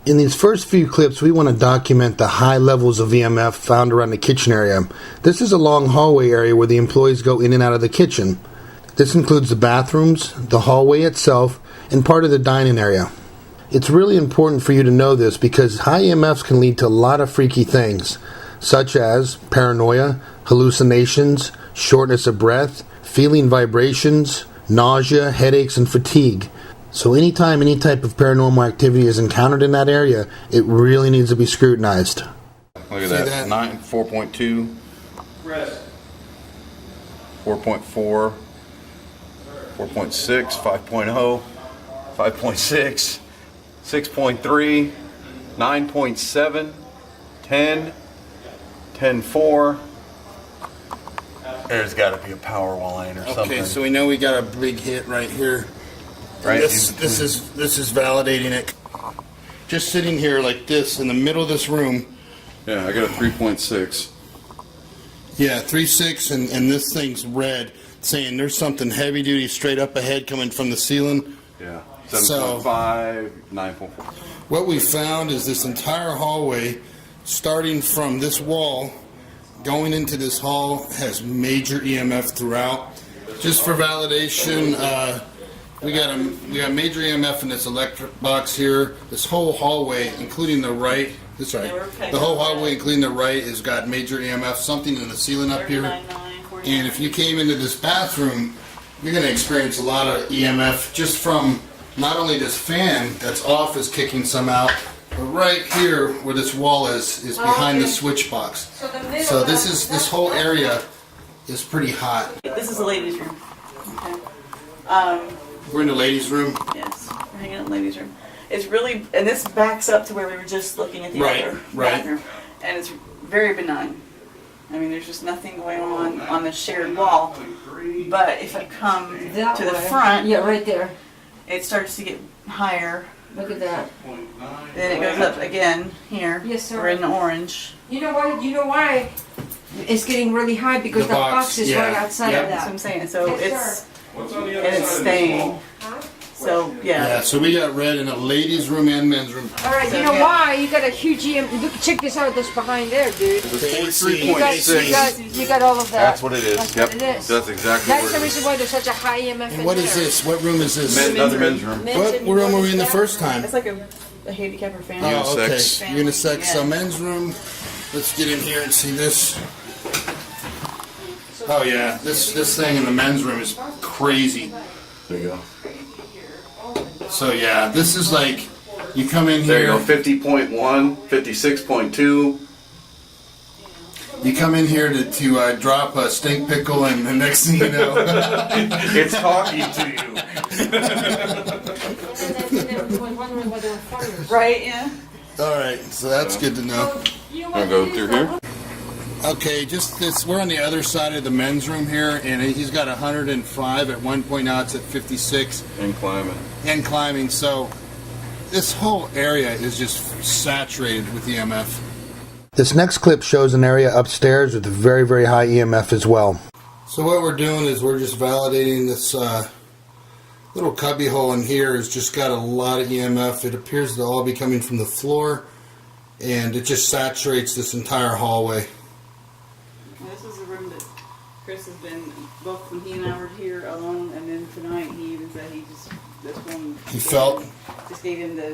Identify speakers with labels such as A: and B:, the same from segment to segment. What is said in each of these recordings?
A: In these first few clips, we want to document the high levels of EMF found around the kitchen area. This is a long hallway area where the employees go in and out of the kitchen. This includes the bathrooms, the hallway itself, and part of the dining area. It's really important for you to know this because high EMFs can lead to a lot of freaky things, such as paranoia, hallucinations, shortness of breath, feeling vibrations, nausea, headaches, and fatigue. So anytime any type of paranormal activity is encountered in that area, it really needs to be scrutinized.
B: Look at that. 4.2, 4.4, 4.6, 5.0, 5.6, 6.3, 9.7, 10, 10.4. There's got to be a power line or something.
A: Okay, so we know we got a big hit right here. Right. This is validating it. Just sitting here like this in the middle of this room.
B: Yeah, I got a 3.6.
A: Yeah, 3.6, and this thing's red, saying there's something heavy duty straight up ahead coming from the ceiling.
B: Yeah, 7.5, 9.4.
A: What we found is this entire hallway, starting from this wall, going into this hall, has major EMF throughout. Just for validation, we got major EMF in this electric box here. This whole hallway, including the right, the whole hallway, including the right, has got major EMF. Something in the ceiling up here. And if you came into this bathroom, you're going to experience a lot of EMF just from not only this fan that's off is kicking some out, but right here where this wall is behind the switch box. So this whole area is pretty hot.
C: This is the ladies' room. Okay.
A: We're in the ladies' room.
C: Yes, we're hanging out in the ladies' room. It's really, and this backs up to where we were just looking at the other bathroom, and it's very benign. I mean, there's just nothing going on the shared wall. But if you come to the front,
D: yeah, right there,
C: it starts to get higher.
D: Look at that.
C: Then it goes up again here.
D: Yes, sir.
C: We're in the orange.
D: You know why? You know why? It's getting really high because the box is right outside of that.
C: That's what I'm saying. So
D: Yes,
C: it's staying. So
A: Yeah, so we got red in a ladies' room and men's room.
D: All right, you know why? You got a huge EM. Look, check this out. That's behind there, dude. You got all of that.
B: That's what it is.
D: That's
B: Yep.
D: what it is.
B: That's exactly
D: That's
B: what
D: the
B: it is.
D: reason why there's such a high EMF in
A: What
D: there.
A: is this? What room is this?
B: Another men's room.
A: What room were we in the first time?
C: it's like a handicapper fan.
A: Oh, okay.
B: Unisex.
A: Unisex.
C: Yeah.
A: So men's room. Let's get in here and see this. Oh yeah, this thing in the men's room is crazy.
B: There you go.
A: So yeah, this is like you come in
B: There
A: here.
B: you go. 50.1, 56.2.
A: You come in here to drop a stink pickle, and the next thing you know,
B: It's talking to you.
C: Right? Yeah.
A: all right. So that's good to know.
B: I'll go through here.
A: Okay, just this. We're on the other side of the men's room here, and he's got 105 at one point. Now it's at 56
B: And climbing.
A: and climbing. So this whole area is just saturated with EMF. This next clip shows an area upstairs with a very, very high EMF as well. So what we're doing is we're just validating this little cubby hole in here has just got a lot of EMF. It appears to all be coming from the floor, and it just saturates this entire hallway.
C: This is a room that Chris has been, both when he and I were here alone, and then tonight he even said this one.
A: He felt?
C: Just gave him the,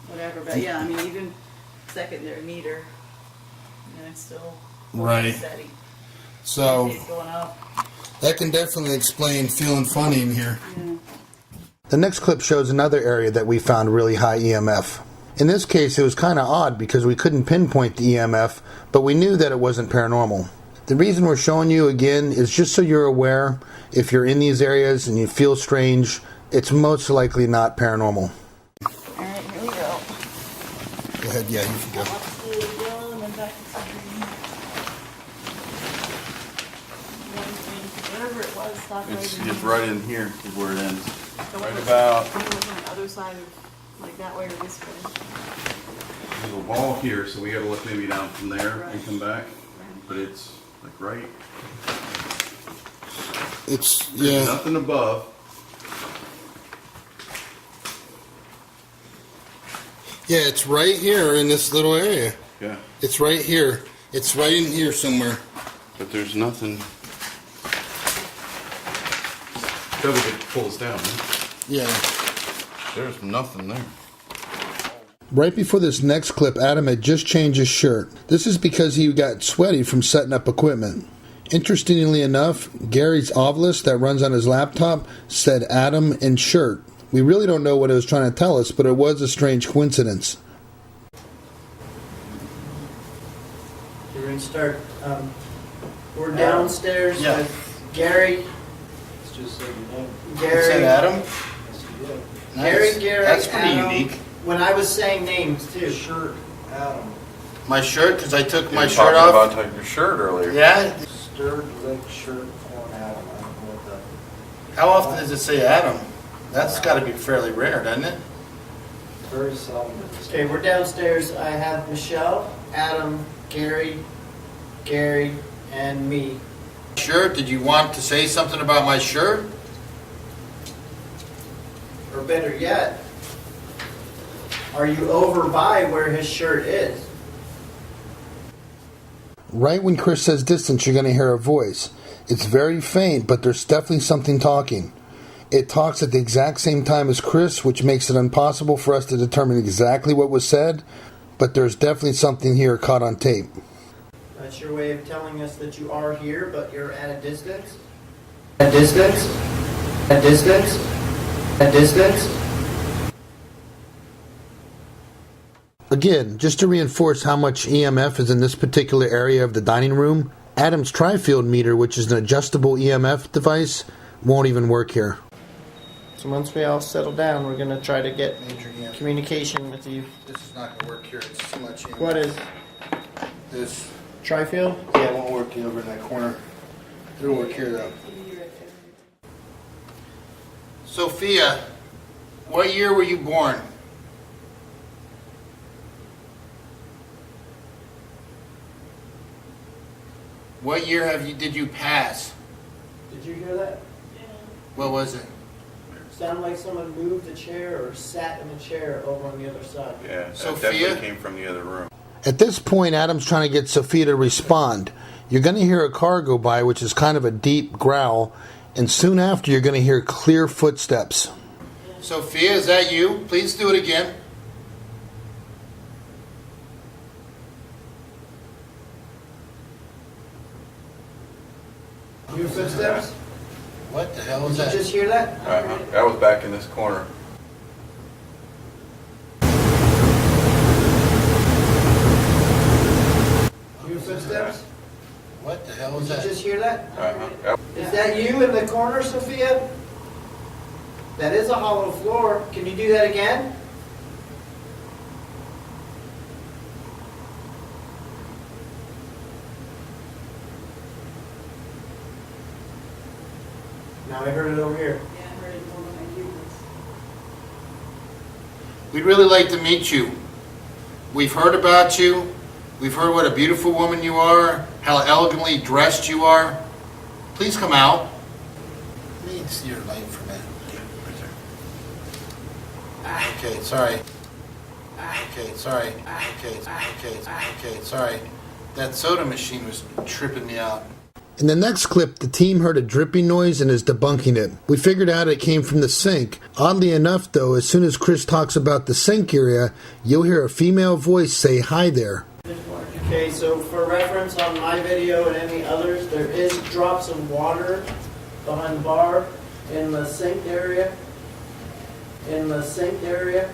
C: whatever. But yeah, I mean, even secondary meter, it's still
A: Right.
C: steady.
A: So
C: It's going up.
A: that can definitely explain feeling funny in here.
C: Yeah.
A: The next clip shows another area that we found really high EMF. In this case, it was kind of odd because we couldn't pinpoint the EMF, but we knew that it wasn't paranormal. The reason we're showing you again is just so you're aware, if you're in these areas and you feel strange, it's most likely not paranormal.
C: Alright, here we go.
A: Go ahead, yeah, you can go.
C: Up to the yellow and then back to the green. Whatever it was, stop
B: It's right in here is where it ends.
C: So
B: Right
C: what was-
B: about.
C: I don't know, on the other side of, like that way or this way.
B: a wall here, so we gotta look maybe down from there and come back. But it's like right.
A: It's,
B: There's
A: yeah.
B: nothing above.
A: Yeah, it's right here in this little area.
B: Yeah.
A: It's right here. It's right in here somewhere.
B: But there's nothing. That we could pull this down, huh?
A: Yeah.
B: There's nothing there.
A: Right before this next clip, Adam had just changed his shirt. This is because he got sweaty from setting up equipment. Interestingly enough, Gary's Ovilus that runs on his laptop said Adam in shirt. We really don't know what it was trying to tell us, but it was a strange coincidence.
E: We're going to start. We're downstairs with Gary.
F: It's just so you know.
E: Gary.
A: Adam?
F: Yes, you did.
E: Gary.
A: That's pretty
E: Adam.
A: unique.
E: When I was saying names too.
F: Shirt, Adam.
A: My shirt, because I took
B: You
A: my
B: were
A: shirt
B: talking
A: off.
B: about your shirt earlier.
A: Yeah?
F: Stirred leg shirt on Adam. I don't know what
A: How often does it say Adam? That's got to be fairly rare, doesn't it?
F: very seldom.
E: Okay, we're downstairs. I have Michelle, Adam, Gary, and me.
A: Shirt? Did you want to say something about my shirt?
E: Or better yet, are you over by where his shirt is?
A: Right when Chris says distance, you're going to hear a voice. It's very faint, but there's definitely something talking. It talks at the exact same time as Chris, which makes it impossible for us to determine exactly what was said, but there's definitely something here caught on tape.
E: That's your way of telling us that you are here, but you're at a distance? A distance? A distance? A distance?
A: Again, just to reinforce how much EMF is in this particular area of the dining room, Adam's tri-field meter, which is an adjustable EMF device, won't even work here.
E: So once we all settle down, we're going to try to get communication with you.
A: This is not going to work here. It's too much EMF.
E: What is
A: This?
E: Tri-field?
A: Yeah, it won't work over in that corner. It'll work here, though. Sophia, what year were you born? What year did you pass?
E: Did you hear that?
A: What was it?
E: Sounded like someone moved a chair or sat in a chair over on the other side.
B: Yeah, that
A: Sophia?
B: definitely came from the other room.
A: At this point, Adam's trying to get Sophia to respond. You're going to hear a car go by, which is kind of a deep growl, and soon after you're going to hear clear footsteps. Sophia, is that you? Please do it again.
E: Your footsteps?
A: What the hell is
E: Did you
A: that?
E: just hear that?
B: That was back in this corner.
E: Your footsteps?
A: What the hell is
E: Did you
A: that?
E: just hear that?
B: Uh-huh.
E: Is that you in the corner, Sophia? That is a hollow floor. Can you do that again? Now I heard it over here.
C: Yeah, I heard it more behind you.
A: We'd really like to meet you. We've heard about you. We've heard what a beautiful woman you are, how elegantly dressed you are. Please come out. Let me see your light for a minute. Okay, sorry. Okay, sorry. Okay, sorry. That soda machine was tripping me out. In the next clip, the team heard a dripping noise and is debunking it. We figured out it came from the sink. Oddly enough, though, as soon as Chris talks about the sink area, you'll hear a female voice say, "Hi there."
E: Okay, so for reference on my video and any others, there is drops of water behind the bar in the sink area. In the sink area.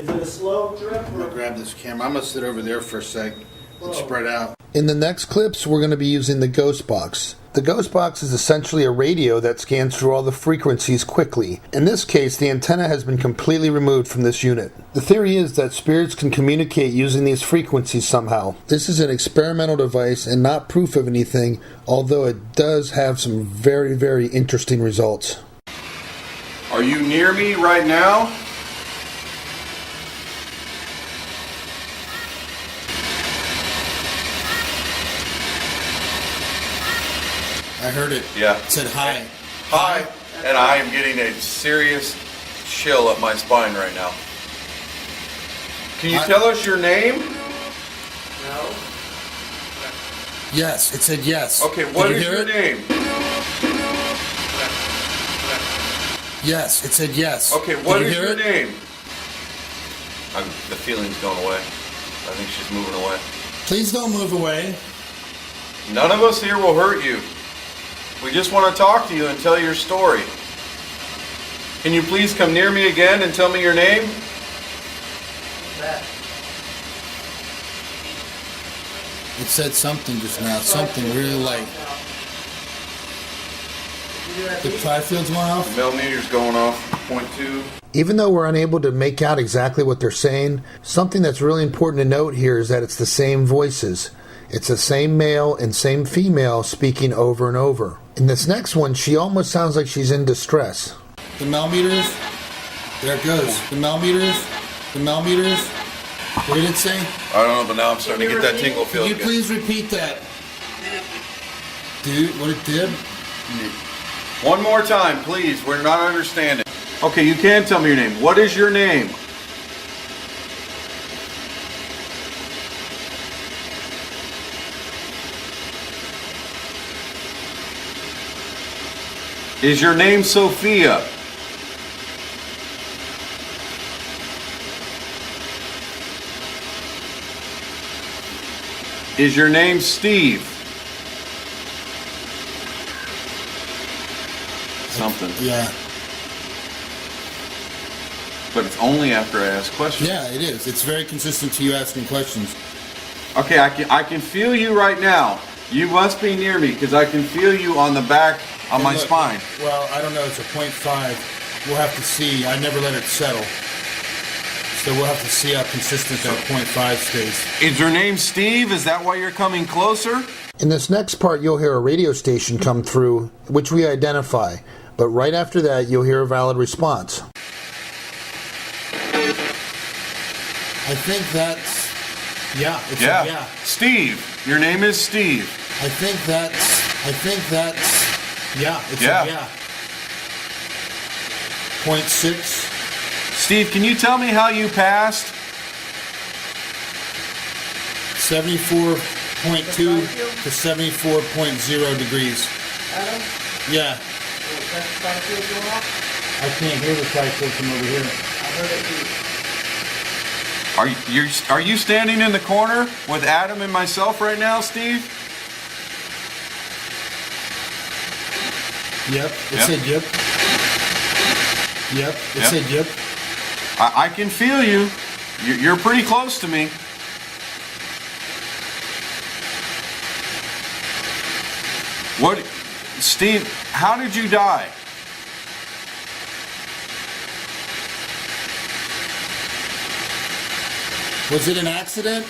E: Is it a slow drip?
A: I'm going to grab this camera. I'm going to sit over there for a sec and spread out. In the next clips, we're going to be using the Ghost Box. The Ghost Box is essentially a radio that scans through all the frequencies quickly. In this case, the antenna has been completely removed from this unit. The theory is that spirits can communicate using these frequencies somehow. This is an experimental device and not proof of anything, although it does have some very, very interesting results.
B: Are Are you near me right now?
A: I heard it.
B: Yeah.
A: It said hi.
B: Hi. And I am getting a serious chill up my spine right now. Can you tell us your name?
E: No?
A: Yes, it said yes.
B: Okay, what
A: Did
B: is
A: you hear
B: your
A: it?
B: name?
A: Yes, it said yes.
B: Okay, what
A: Did
B: is
A: you hear
B: your
A: it?
B: name? The feeling's going away. I think she's moving away.
A: Please don't move away.
B: None of us here will hurt you. We just want to talk to you and tell your story. Can you please come near me again and tell me your name?
E: That.
A: It said something just now. Something really like. The tri-field's going off?
B: Millimeters going off, 0.2.
G: Even though we're unable to make out exactly what they're saying, something that's really important to note here is that it's the same voices. It's the same male and same female speaking over and over. In this next one, she almost sounds like she's in distress.
A: The millimeters. There it goes. The millimeters. The millimeters. What did it say?
B: I don't know, but now I'm starting to get that tingle feel
A: Can you
B: again.
A: please repeat that? Dude, what it did?
B: One more time, please. We're not understanding. Okay, you can tell me your name. What is your name? Is your name Sophia? Is your name Steve? Something.
A: Yeah.
B: But it's only after I ask questions.
A: Yeah, it is. It's very consistent to you asking questions.
B: Okay, I can feel you right now. You must be near me because I can feel you on the back of my
A: Look,
B: spine.
A: Well, I don't know. It's a 0.5. We'll have to see. I never let it settle. So we'll have to see how consistent that 0.5 stays.
B: Is your name Steve? Is that why you're coming closer?
G: In this next part, you'll hear a radio station come through, which we identify. But right after that, you'll hear a valid response.
A: I think that's... Yeah. It's
B: Yeah.
A: A yeah.
B: Steve. Your name is Steve.
A: I think that's... Yeah. It's
B: Yeah.
A: A yeah. 0.6.
B: Steve, can you tell me how you passed?
A: 74.2 to 74.0 degrees.
E: Adam?
A: Yeah.
E: That tri-field going off?
A: I can't hear the tri-field from over here.
E: I heard it too.
B: Are you standing in the corner with Adam and myself right now, Steve?
A: Yep. It
B: Yep.
A: said yep. Yep. It
B: Yep.
A: said yep.
B: I can feel you. You're pretty close to me. What, Steve, how did you die?
A: Was it an accident?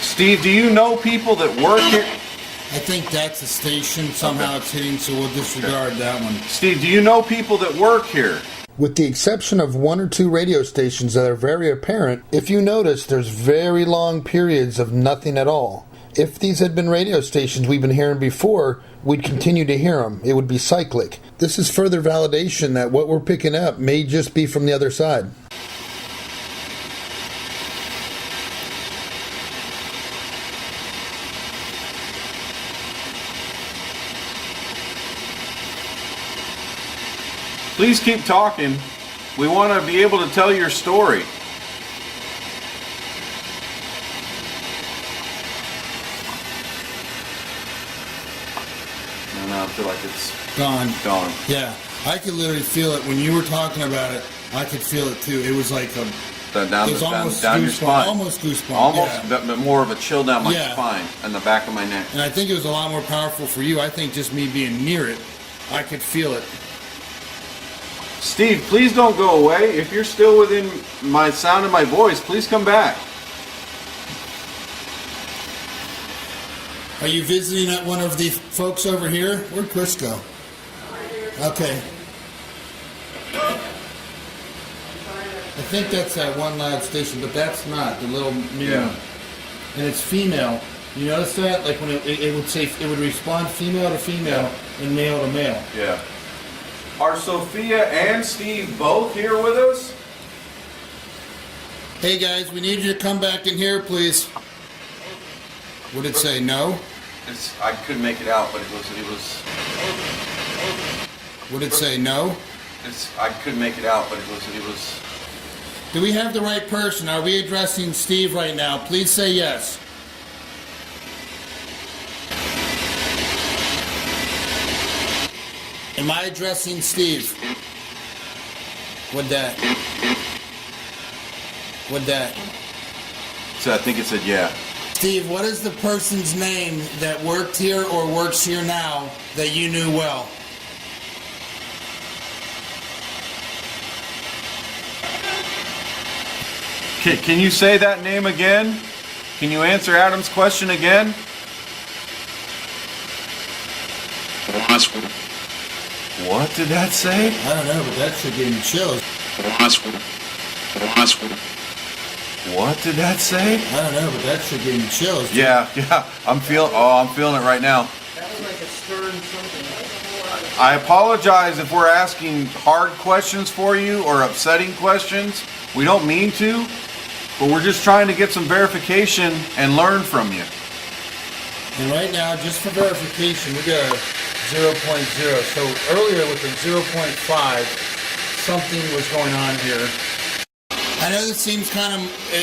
B: Steve, do you know people that work here?
A: I think that's a station. Somehow it's hitting, so we'll disregard that one.
B: Steve, do you know people that work here?
G: With the exception of one or two radio stations that are very apparent, if you notice, there's very long periods of nothing at all. If these had been radio stations we've been hearing before, we'd continue to hear them. It would be cyclic. This is further validation that what we're picking up may just be from the other side.
B: Please keep talking. We want to be able to tell your story. No, I feel like it's
A: Gone.
B: gone.
A: Yeah. I could literally feel it. When you were talking about it, I could feel it too. It was like a...
B: Down
A: It was almost
B: your
A: goosebump.
B: spine.
A: Almost goosebump.
B: Almost,
A: yeah.
B: but more of a chill down my
A: Yeah.
B: spine and the back of my neck.
A: And I think it was a lot more powerful for you. I think just me being near it, I could feel it.
B: Steve, please don't go away. If you're still within my sound of my voice, please come back.
A: Are you visiting at one of the folks over here? Where'd Chris go? Okay. I think that's that one loud station, but that's not the little new
B: Yeah.
A: one. And it's female. You notice that? Like when it would say, it would respond female to female and male to male.
B: Yeah. Are Sophia and Steve both here with us?
A: Hey guys, we need you to come back in here, please. Would it say no?
B: I couldn't make it out, but it was.
A: Would it say no?
B: I couldn't make it out, but it was.
A: Do we have the right person? Are we addressing Steve right now? Please say yes. Am I addressing Steve? What'd that?
B: So I think it said yeah.
A: Steve, what is the person's name that worked here or works here now that you knew well?
B: Can you say that name again? Can you answer Adam's question again? What did that say?
A: I don't know, but that should give me chills.
B: What did that say?
A: I don't know, but that should give me chills.
B: Yeah. I'm feeling it right now.
E: That was like a stern something.
B: I apologize if we're asking hard questions for you or upsetting questions. We don't mean to, but we're just trying to get some verification and learn from you.
A: And right now, just for verification, we got a 0.0. So earlier with the 0.5, something was going on here. I know this seems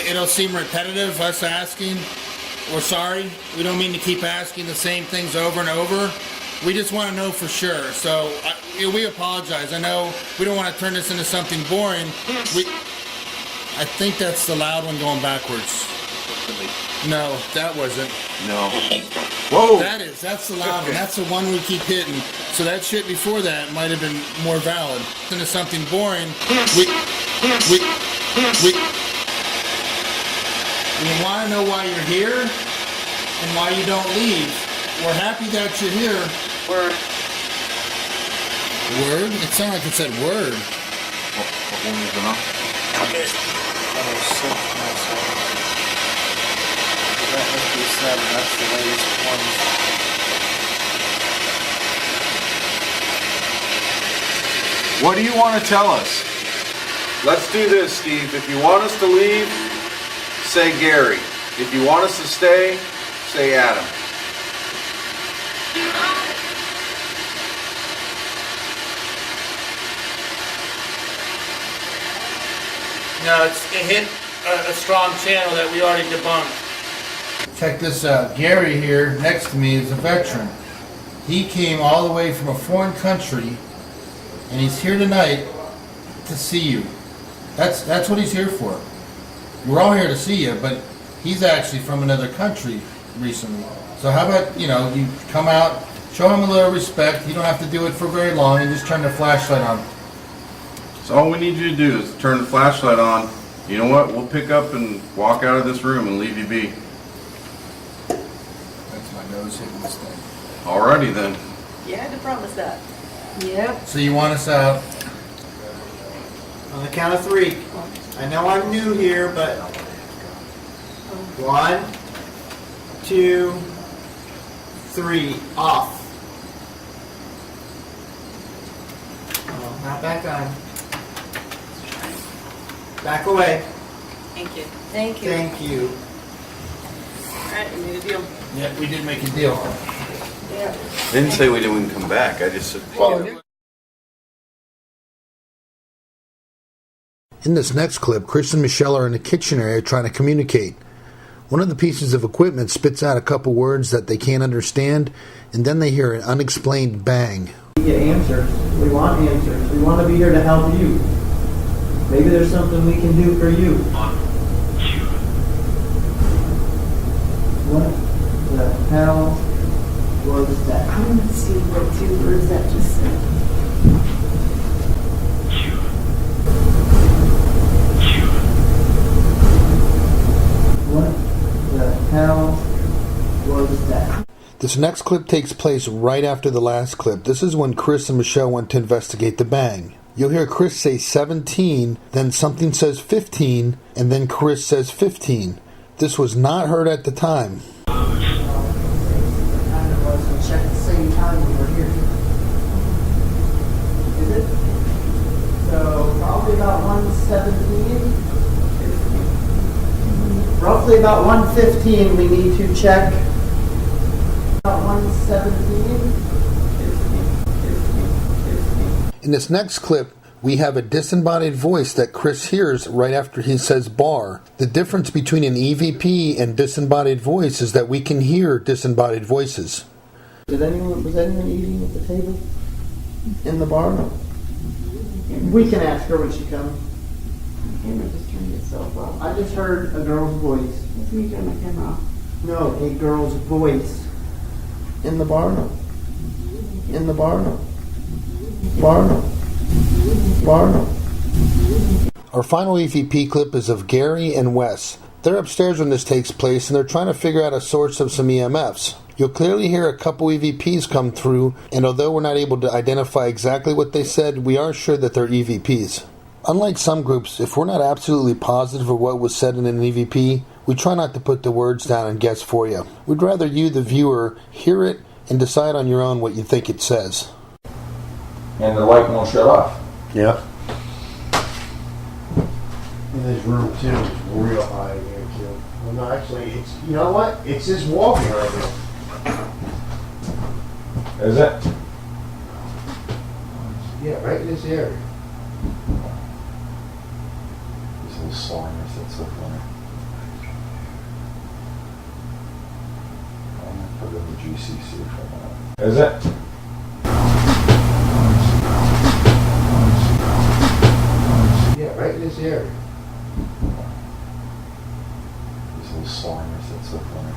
A: it'll seem repetitive, us asking. We're sorry. We don't mean to keep asking the same things over and over. We just want to know for sure. So we apologize. I know we don't want to turn this into something boring. I think that's the loud one going backwards. No, that wasn't.
B: No. Whoa!
A: That's the loud one. That's the one we keep hitting. So that shit before that might have been more valid. Into something boring. We want to know why you're here and why you don't leave. We're happy that you're here.
C: Word.
A: Word? It sounded like it said word.
B: What one was it on?
F: That must be 7, that's the latest one.
B: What do you want to tell us? Let's do this, Steve. If you want us to leave, say Gary. If you want us to stay, say Adam.
A: No, it hit a strong channel that we already debunked. Check this out. Gary here next to me is a veteran. He came all the way from a foreign country, and he's here tonight to see you. That's what he's here for. We're all here to see you, but he's actually from another country recently. So how about, you come out, show him a little respect. You don't have to do it for very long, and just turn the flashlight on.
B: So all we need you to do is turn the flashlight on. You know what? We'll pick up and walk out of this room and leave you be.
A: That's my nose hitting this thing.
B: Alrighty then.
C: You had to promise that.
D: Yep.
A: So you want us out?
E: On the count of 3. I know I'm new here, but 1, 2, 3, off. Oh, not back on. Back away.
C: Thank you.
D: Thank you.
E: Thank you.
C: Alright, we made a deal.
A: Yeah, we did make a deal.
D: Yeah.
B: Didn't say we didn't come back. I just said.
G: In this next clip, Chris and Michelle are in the kitchen area trying to communicate. One of the pieces of equipment spits out a couple words that they can't understand, and then they hear an unexplained bang.
E: We get answers. We want answers. We want to be here to help you. Maybe there's something we can do for you. What the hell was that?
H: I want to see what 2 words that just said.
E: What the hell was that?
G: This next clip takes place right after the last clip. This is when Chris and Michelle went to investigate the bang. You'll hear Chris say 17, then something says 15, and then Chris says 15. This was not heard at the time.
E: Kind of was, we checked the same time we were here. Is it? So probably about 1:17. Roughly about 1:15 we need to check. About 1:17.
G: In this next clip, we have a disembodied voice that Chris hears right after he says bar. The difference between an EVP and disembodied voice is that we can hear disembodied voices.
E: Was anyone eating at the table? In the bar? We can ask her when she comes.
H: The camera just turned itself off.
E: I just heard a girl's voice.
H: It's me turning my camera off.
E: No, a girl's voice. In the bar? No. In the bar? No. Bar? No. Bar? No.
G: Our final EVP clip is of Gary and Wes. They're upstairs when this takes place and they're trying to figure out a source of some EMFs. You'll clearly hear a couple EVPs come through, and although we're not able to identify exactly what they said, we are sure that they're EVPs. Unlike some groups, if we're not absolutely positive of what was said in an EVP, we try not to put the words down and guess for you. We'd rather you, the viewer, hear it and decide on your own what you think it says.
I: And the light won't shut off.
J: Yep. And this room too is real high here too. Well, no, actually, it's, you know what? It's just walking right here.
I: Is it?
J: Yeah, right in this area.
I: These little sliders, that's so funny. I'm gonna put it in the GCC for a minute. Is it?
J: Yeah, right in this area.
I: These little sliders, that's so funny.